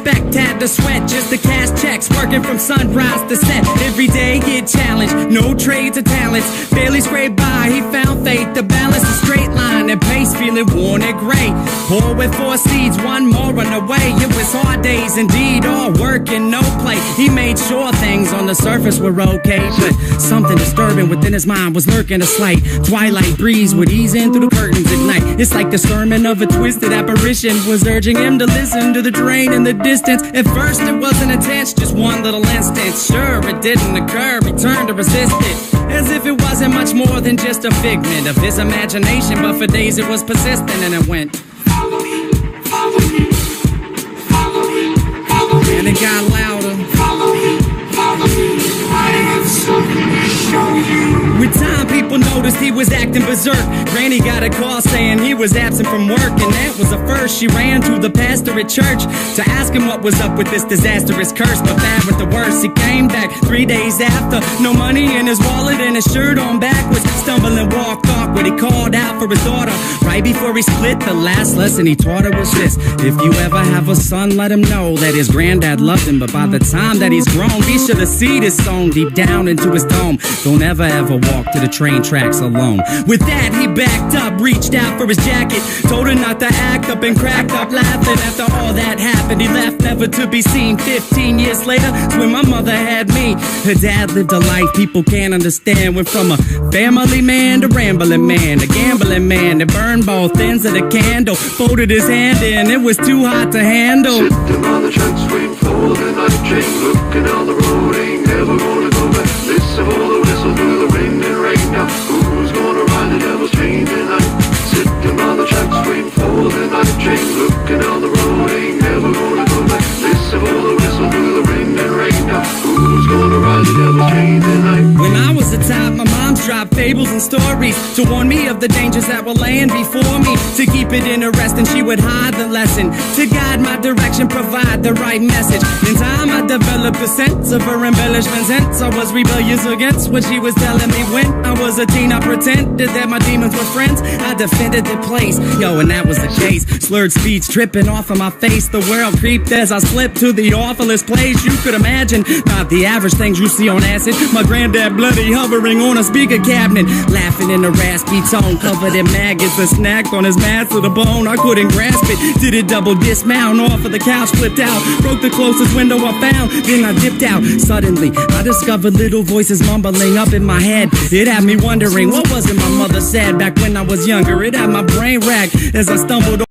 respect, had to sweat just to cash checks. Working from sunrise to set, every day get challenged. No trades or talents, barely scraped by. He found faith to balance a straight line and pace, feeling worn and gray. Poor with 4 seeds, 1 more on the way. It was hard days indeed, all work and no play. He made sure things on the surface were okay, but something disturbing within his mind was lurking. A slight twilight breeze would ease in through the curtains at night. It's like the sermon of a twisted apparition was urging him to listen to the train in the distance. At first it wasn't intense, just one little instant. Sure, it didn't occur, he turned to resist it, as if it wasn't much more than just a figment of his imagination. But for days it was persistent, and it went, follow me, follow me, follow me, follow me. And it got louder, follow me, follow me, I have something to show you. With time, people noticed he was acting berserk. Granny got a call saying he was absent from work, and that was the first. She ran to the pastor at church to ask him what was up with this disastrous curse. But bad with the worst, he came back 3 days after. No money in his wallet and his shirt on backwards. Stumbling, walked awkward. He called out for his daughter right before he split. The last lesson he taught her was this: if you ever have a son, let him know that his granddad loved him. But by the time that he's grown, be sure to see this song deep down into his dome. Don't ever walk to the train tracks alone. With that, he backed up, reached out for his jacket, told her not to act up, and cracked up laughing. After all that happened, he left never to be seen. 15 years later, it's when my mother had me. Her dad lived a life people can't understand. Went from a family man to rambling man, a gambling man that burned both ends of the candle. Folded his hand in, it was too hot to handle. Sitting on the tracks, waiting for the night train, looking down the road, ain't never gonna go back. Listen for the whistle through the wind and rain. Now who's gonna ride the devil's train tonight? Sitting on the tracks, waiting for the night train, looking down the road, ain't never gonna go back. Listen for the whistle through the wind and rain. Now who's gonna ride the devil's train tonight? When I was a child, my mom's dropped fables and stories to warn me of the dangers that were laying before me. To keep it interesting, she would hide the lesson, to guide my direction, provide the right message. In time, I developed a sense of her embellishments, hence I was rebellious against what she was telling me. When I was a teen, I pretended that my demons were friends. I defended the place, yo, and that was the case. Slurred speech dripping off of my face. The world creeped as I slipped to the awfulest place you could imagine. Not the average things you see on acid. My granddad bloody hovering on a speaker cabinet, laughing in a raspy tone, covered in maggots that snacked on his mass to the bone. I couldn't grasp it. Did it double dismount off of the couch, flipped out, broke the closest window I found, then I dipped out. Suddenly I discovered little voices mumbling up in my head. It had me wondering, what was it my mother said back when I was younger? It had my brain racked as I stumbled